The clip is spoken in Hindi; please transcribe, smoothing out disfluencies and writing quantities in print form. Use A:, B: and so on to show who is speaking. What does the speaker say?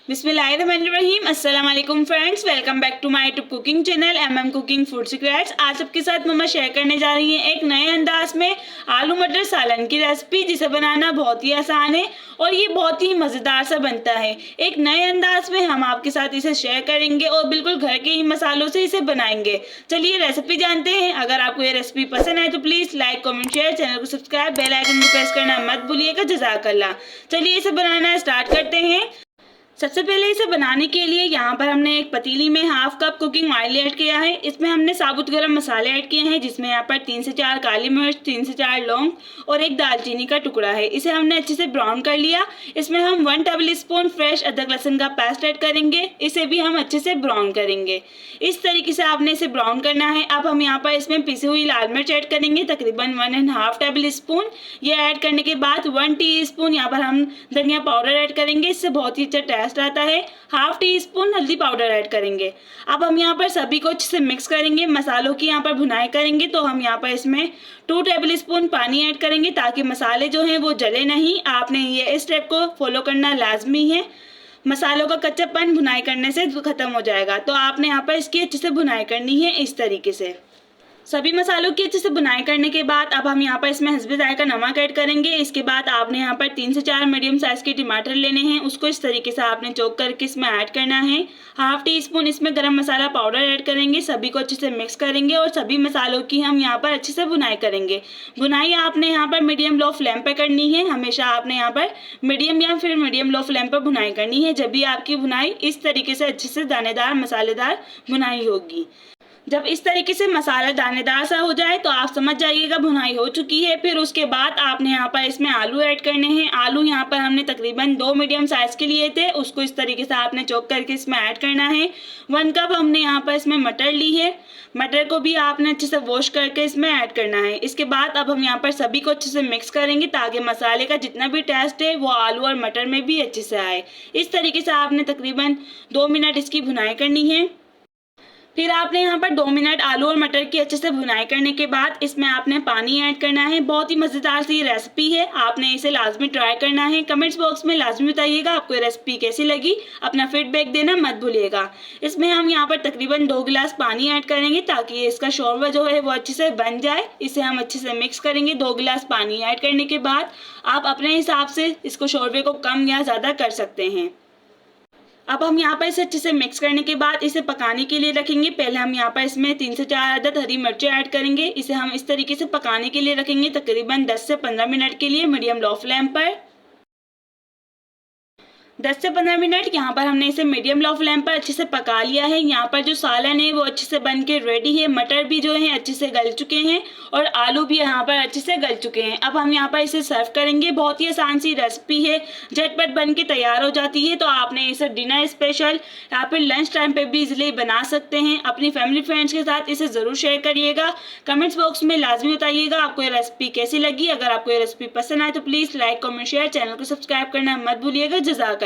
A: बिस्मिल्लाहिर्रहमानिर्रहीम। अस्सलाम वालेकुम friends, welcome back to my YouTube cooking channel MM cooking food secrets. आज आपके साथ मम्मा शेयर करने जा रही हैं एक नए अंदाज में आलू मटर सालन की रेसिपी, जिसे बनाना बहुत ही आसान है और ये बहुत ही मज़ेदार सा बनता है। एक नए अंदाज में हम आपके साथ इसे शेयर करेंगे और बिल्कुल घर के ही मसालों से इसे बनाएंगे। चलिए रेसिपी जानते हैं। अगर आपको ये रेसिपी पसंद आए तो please like comment share, channel को सब्सक्राइब, बेल आइकन को प्रेस करना मत भूलिएगा। जज़ाकल्लाह। चलिए इसे बनाना स्टार्ट करते हैं। सबसे पहले इसे बनाने के लिए यहाँ पर हमने एक पतीली में half cup cooking oil add किया है। इसमें हमने साबुत गरम मसाले ऐड किए हैं, जिसमें यहाँ पर 3 से 4 काली मिर्च, 3 से 4 लौंग और एक दालचीनी का टुकड़ा है। इसे हमने अच्छे से ब्राउन कर लिया। इसमें हम 1 टेबल स्पून फ्रेश अदरक लहसुन का पेस्ट ऐड करेंगे। इसे भी हम अच्छे से ब्राउन करेंगे। इस तरीके से आपने इसे ब्राउन करना है। अब हम यहाँ पर इसमें पिसी हुई लाल मिर्च ऐड करेंगे, तकरीबन 1.5 टेबल स्पून। ये ऐड करने के बाद 1 टीस्पून यहाँ पर हम धनिया पाउडर ऐड करेंगे। इससे बहुत ही अच्छा टेस्ट आता है। हाफ टी स्पून हल्दी पाउडर ऐड करेंगे। अब हम यहाँ पर सभी को अच्छे से मिक्स करेंगे। मसालों की यहाँ पर भुनाई करेंगे, तो हम यहाँ पर इसमें 2 टेबल स्पून पानी ऐड करेंगे, ताकि मसाले जो हैं वो जले नहीं। आपने ये स्टेप को फॉलो करना लाजमी है। मसालों का कच्चापन भुनाई करने से खत्म हो जाएगा, तो आपने यहाँ पर इसकी अच्छे से भुनाई करनी है। इस तरीके से सभी मसालों की अच्छे से बुनाई करने के बाद अब हम यहाँ पर इसमें हस्बे जायका नमक ऐड करेंगे। इसके बाद आपने यहाँ पर 3 से 4 मीडियम साइज़ के टमाटर लेने हैं, उसको इस तरीके से आपने चॉप करके इसमें ऐड करना है। हाफ टी स्पून इसमें गरम मसाला पाउडर ऐड करेंगे। सभी को अच्छे से मिक्स करेंगे और सभी मसालों की हम यहाँ पर अच्छे से बुनाई करेंगे। बुनाई आपने यहाँ पर मीडियम लो फ्लेम पर करनी है। हमेशा आपने यहाँ पर मीडियम या फिर मीडियम लो फ्लेम पर बुनाई करनी है, जब भी आपकी बुनाई इस तरीके से अच्छे से दानेदार मसालेदार बुनाई होगी। जब इस तरीके से मसाला दानेदार सा हो जाए तो आप समझ जाइएगा भुनाई हो चुकी है। फिर उसके बाद आपने यहाँ पर इसमें आलू ऐड करने हैं। आलू यहाँ पर हमने तकरीबन 2 मीडियम साइज़ के लिए थे, उसको इस तरीके से आपने चॉप करके इसमें ऐड करना है। 1 कप हमने यहाँ पर इसमें मटर ली है। मटर को भी आपने अच्छे से वॉश करके इसमें ऐड करना है। इसके बाद अब हम यहाँ पर सभी को अच्छे से मिक्स करेंगे, ताकि मसाले का जितना भी टेस्ट है वो आलू और मटर में भी अच्छे से आए। इस तरीके से आपने तकरीबन 2 मिनट इसकी भुनाई करनी है। फिर आपने यहाँ पर 2 मिनट आलू और मटर की अच्छे से भुनाई करने के बाद इसमें आपने पानी ऐड करना है। बहुत ही मज़ेदार सी रेसिपी है, आपने इसे लाजमी ट्राई करना है। कमेंट्स बॉक्स में लाजमी बताइएगा आपको ये रेसिपी कैसी लगी। अपना फीडबैक देना मत भूलिएगा। इसमें हम यहाँ पर तकरीबन 2 गिलास पानी ऐड करेंगे, ताकि इसका शोरबा जो है वो अच्छे से बन जाए। इसे हम अच्छे से मिक्स करेंगे। 2 गिलास पानी ऐड करने के बाद आप अपने हिसाब से इसको शोरबे को कम या ज़्यादा कर सकते हैं। अब हम यहाँ पर इसे अच्छे से मिक्स करने के बाद इसे पकाने के लिए रखेंगे। पहले हम यहाँ पर इसमें 3 से 4 अदद हरी मिर्चें ऐड करेंगे। इसे हम इस तरीके से पकाने के लिए रखेंगे, तकरीबन 10 से 15 मिनट के लिए मीडियम लो फ्लेम पर। 10 से 15 मिनट यहाँ पर हमने इसे मीडियम लो फ्लेम पर अच्छे से पका लिया है। यहाँ पर जो सालन है वो अच्छे से बन के रेडी है। मटर भी जो है अच्छे से गल चुके हैं और आलू भी यहाँ पर अच्छे से गल चुके हैं। अब हम यहाँ पर इसे सर्व करेंगे। बहुत ही आसान सी रेसिपी है, झटपट बन के तैयार हो जाती है। तो आपने इसे डिनर स्पेशल या फिर लंच टाइम पर भी इजीली बना सकते हैं। अपनी फैमिली फ्रेंड्स के साथ इसे ज़रूर शेयर करिएगा। कमेंट्स बॉक्स में लाजमी बताइएगा आपको ये रेसिपी कैसी लगी। अगर आपको ये रेसिपी पसंद आए तो please like comment share, channel को सब्सक्राइब करना मत भूलिएगा। जज़ाकल्लाह।